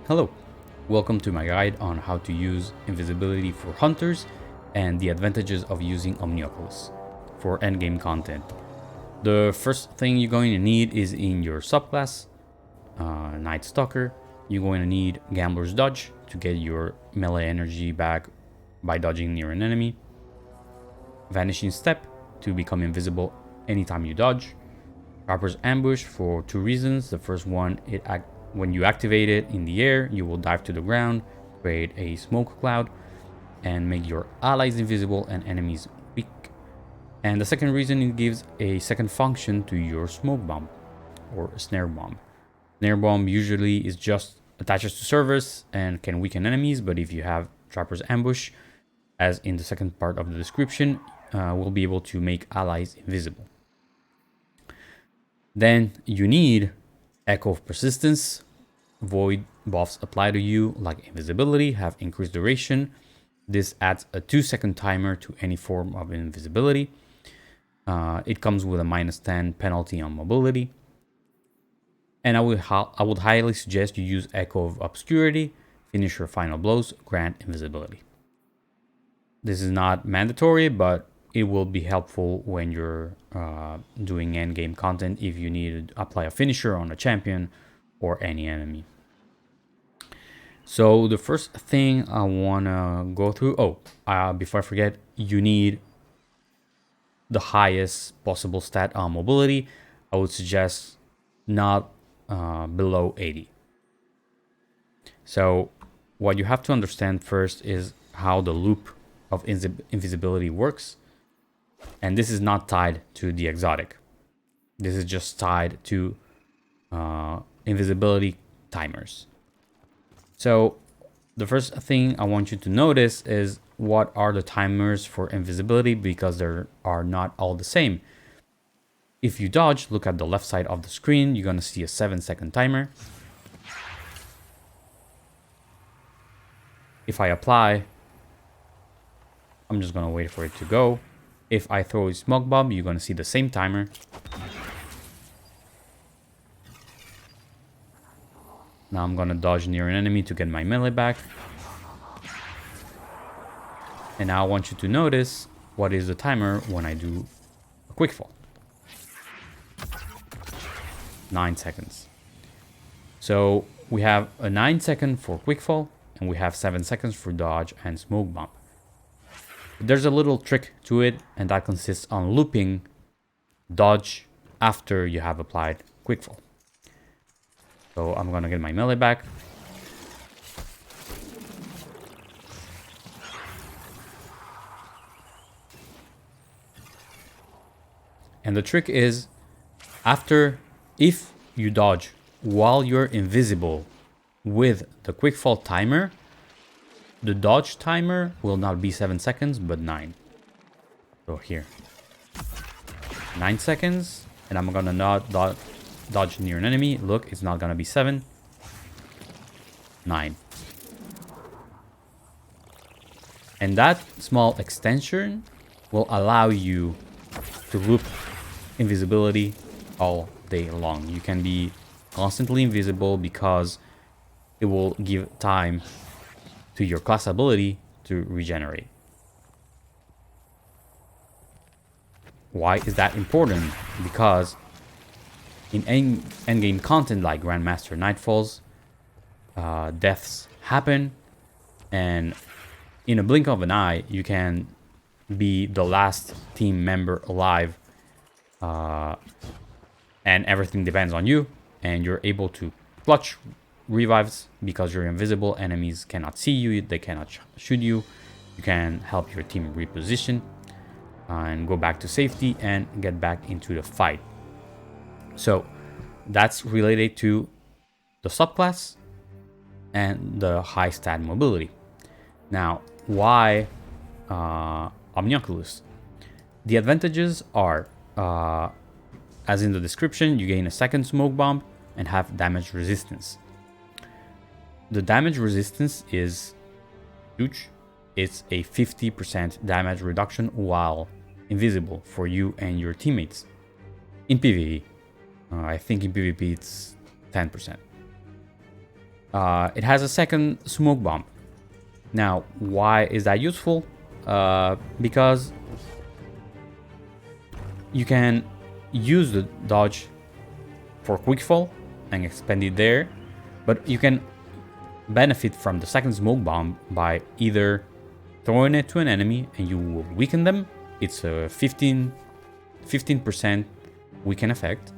Hello, welcome to my guide on how to use invisibility for hunters and the advantages of using Omnioculus for endgame content. The first thing you're going to need is in your subclass, Night Stalker. You're going to need Gambler's Dodge to get your melee energy back by dodging near an enemy, Vanishing Step to become invisible anytime you dodge, Trapper's Ambush for two reasons. The first one, when you activate it in the air, you will dive to the ground, create a smoke cloud, and make your allies invisible and enemies weak. And the second reason, it gives a second function to your smoke bomb or snare bomb. Snare bomb usually is just attaches to servers and can weaken enemies, but if you have Trapper's Ambush, as in the second part of the description, will be able to make allies invisible. Then you need Echo of Persistence. Void buffs apply to you, like invisibility, have increased duration. This adds a 2-second timer to any form of invisibility. It comes with a -10 penalty on mobility. And I would highly suggest you use Echo of Obscurity. Finish your final blows, grant invisibility. This is not mandatory, but it will be helpful when you're doing endgame content if you need to apply a finisher on a champion or any enemy. So the first thing I want to go through, before I forget, you need the highest possible stat on mobility. I would suggest not below 80. So what you have to understand first is how the loop of invisibility works. And this is not tied to the exotic. This is just tied to invisibility timers. So the first thing I want you to notice is what are the timers for invisibility, because they are not all the same. If you dodge, look at the left side of the screen, you're going to see a 7-second timer. If I apply, I'm just going to wait for it to go. If I throw a smoke bomb, you're going to see the same timer. Now I'm going to dodge near an enemy to get my melee back. And now I want you to notice what is the timer when I do a quick fall. 9 seconds. So we have a 9-second for quick fall, and we have 7 seconds for dodge and smoke bomb. There's a little trick to it, and that consists on looping dodge after you have applied quick fall. So I'm gonna get my melee back. And the trick is, if you dodge while you're invisible with the quick fall timer, the dodge timer will not be 7 seconds, but 9. So here, 9 seconds, and I'm gonna not dodge near an enemy. Look, it's not gonna be 7, 9. And that small extension will allow you to loop invisibility all day long. You can be constantly invisible because it will give time to your class ability to regenerate. Why is that important? Because in endgame content like Grandmaster Nightfalls, deaths happen, and in a blink of an eye, you can be the last team member alive, and everything depends on you, and you're able to clutch revives because you're invisible. Enemies cannot see you, they cannot shoot you. You can help your team reposition and go back to safety and get back into the fight. So that's related to the subclass and the high stat mobility. Now, why Omnioculus? The advantages are, as in the description, you gain a second smoke bomb and have damage resistance. The damage resistance is huge. It's a 50% damage reduction while invisible for you and your teammates. In PvE, I think in PvP it's 10%. It has a second smoke bomb. Now, why is that useful? Because you can use the dodge for quick fall and expend it there, but you can benefit from the second smoke bomb by either throwing it to an enemy and you will weaken them. It's a 15% weaken effect.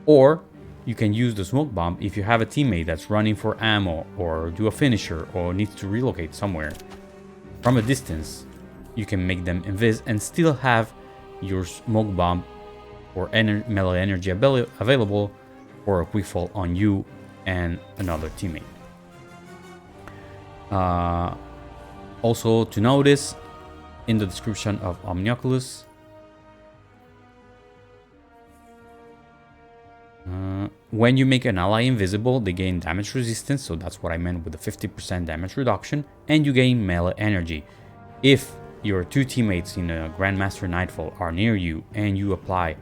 Or you can use the smoke bomb if you have a teammate that's running for ammo or do a finisher or needs to relocate somewhere. From a distance, you can make them invis and still have your smoke bomb or melee energy available for a quick fall on you and another teammate. Also to notice, in the description of Omnioculus, when you make an ally invisible, they gain damage resistance, so that's what I meant with the 50% damage reduction, and you gain melee energy. If your two teammates in a Grandmaster Nightfall are near you and you apply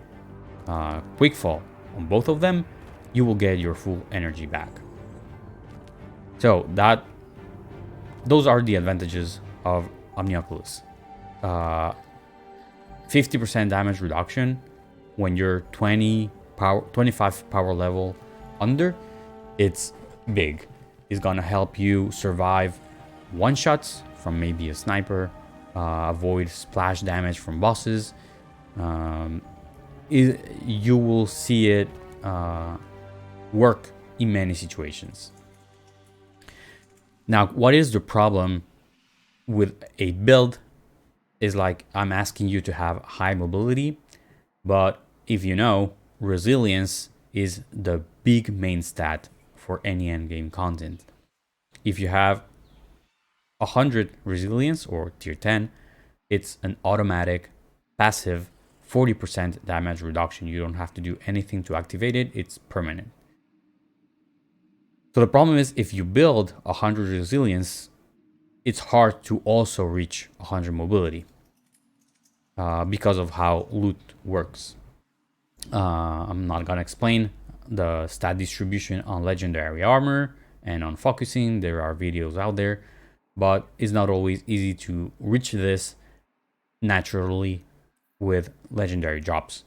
quick fall on both of them, you will get your full energy back. So those are the advantages of Omnioculus. 50% damage reduction when you're 25 power level under. It's big. It's gonna help you survive one shots from maybe a sniper, avoid splash damage from bosses. You will see it work in many situations. Now, what is the problem with a build is like I'm asking you to have high mobility, but if you know, resilience is the big main stat for any endgame content. If you have 100 resilience or tier 10, it's an automatic passive 40% damage reduction. You don't have to do anything to activate it. It's permanent. So the problem is if you build 100 resilience, it's hard to also reach 100 mobility because of how loot works. I'm not gonna explain the stat distribution on legendary armor and on focusing. There are videos out there, but it's not always easy to reach this naturally with legendary drops.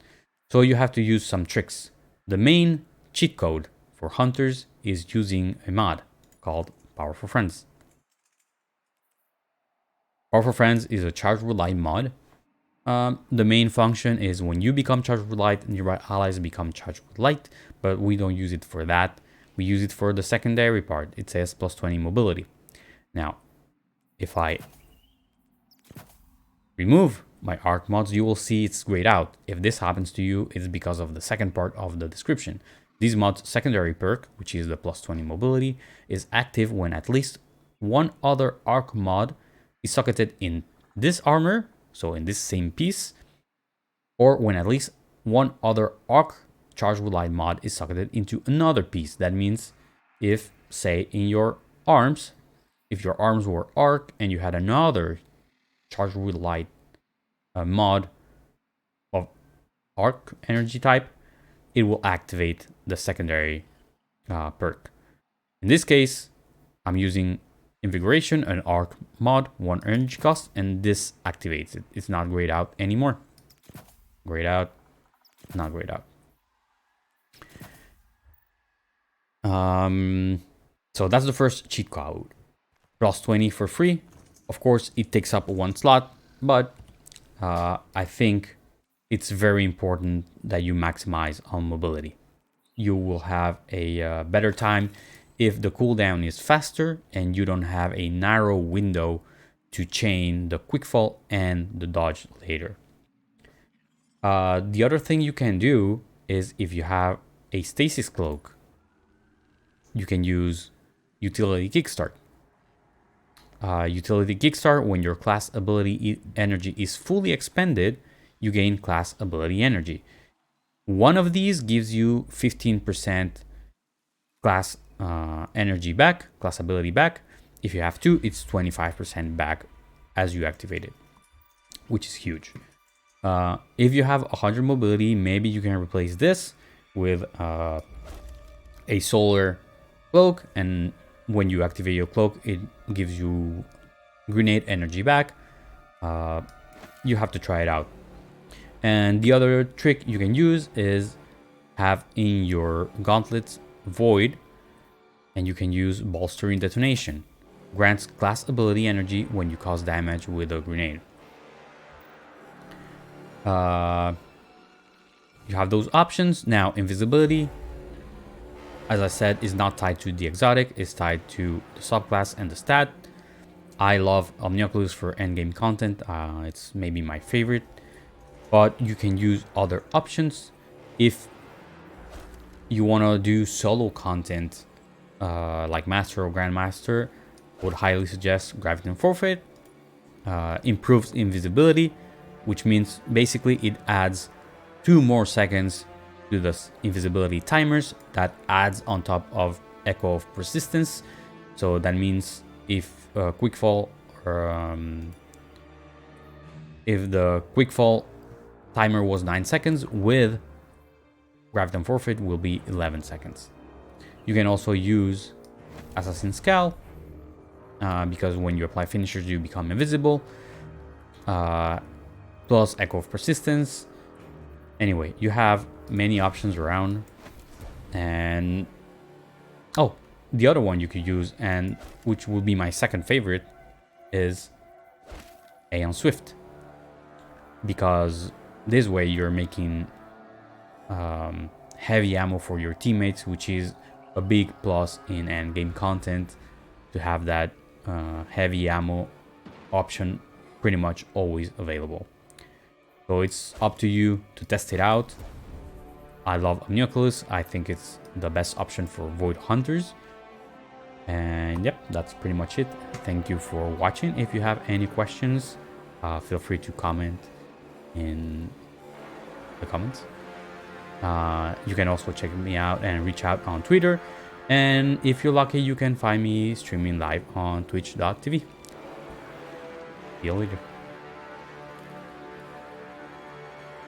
So you have to use some tricks. The main cheat code for hunters is using a mod called Powerful Friends. Powerful Friends is a charged with light mod. The main function is when you become charged with light, nearby allies become charged with light, but we don't use it for that. We use it for the secondary part. It says plus 20 mobility. Now, if I remove my arc mods, you will see it's grayed out. If this happens to you, it's because of the second part of the description. This mod's secondary perk, which is the plus 20 mobility, is active when at least one other arc mod is socketed in this armor, so in this same piece, or when at least one other arc charged with light mod is socketed into another piece. That means if, say, in your arms, if your arms were arc and you had another charged with light mod of arc energy type, it will activate the secondary perk. In this case, I'm using Invigoration, an arc mod, 1 energy cost, and this activates it. It's not grayed out anymore. Grayed out, not grayed out. So that's the first cheat code. Plus 20 for free. Of course, it takes up one slot, but I think it's very important that you maximize on mobility. You will have a better time if the cooldown is faster and you don't have a narrow window to chain the quick fall and the dodge later. The other thing you can do is if you have a stasis cloak, you can use utility kickstart. Utility kickstart, when your class ability energy is fully expended, you gain class ability energy. One of these gives you 15% class energy back, class ability back. If you have two, it's 25% back as you activate it, which is huge. If you have 100 mobility, maybe you can replace this with a solar cloak, and when you activate your cloak, it gives you grenade energy back. You have to try it out. And the other trick you can use is have in your gauntlets void, and you can use bolstering detonation. Grants class ability energy when you cause damage with a grenade. You have those options. Now, invisibility, as I said, is not tied to the exotic, it's tied to the subclass and the stat. I love Omnioculus for endgame content. It's maybe my favorite, but you can use other options. If you want to do solo content like Master or Grandmaster, I would highly suggest Gravity and Forfeit. Improves invisibility, which means basically it adds 2 more seconds to the invisibility timers that adds on top of Echo of Persistence. So that means if quickfall or if the quickfall timer was 9 seconds, with Gravity and Forfeit will be 11 seconds. You can also use Assassin's Scowl because when you apply finishers you become invisible, plus Echo of Persistence. Anyway, you have many options around. And oh, the other one you could use, and which would be my second favorite, is Aeon Swift, because this way you're making heavy ammo for your teammates, which is a big plus in endgame content, to have that heavy ammo option pretty much always available. So it's up to you to test it out. I love Omnioculus. I think it's the best option for Void Hunters. And yep, that's pretty much it. Thank you for watching. If you have any questions, feel free to comment in the comments. You can also check me out and reach out on Twitter. And if you're lucky, you can find me streaming live on twitch.tv. See you later.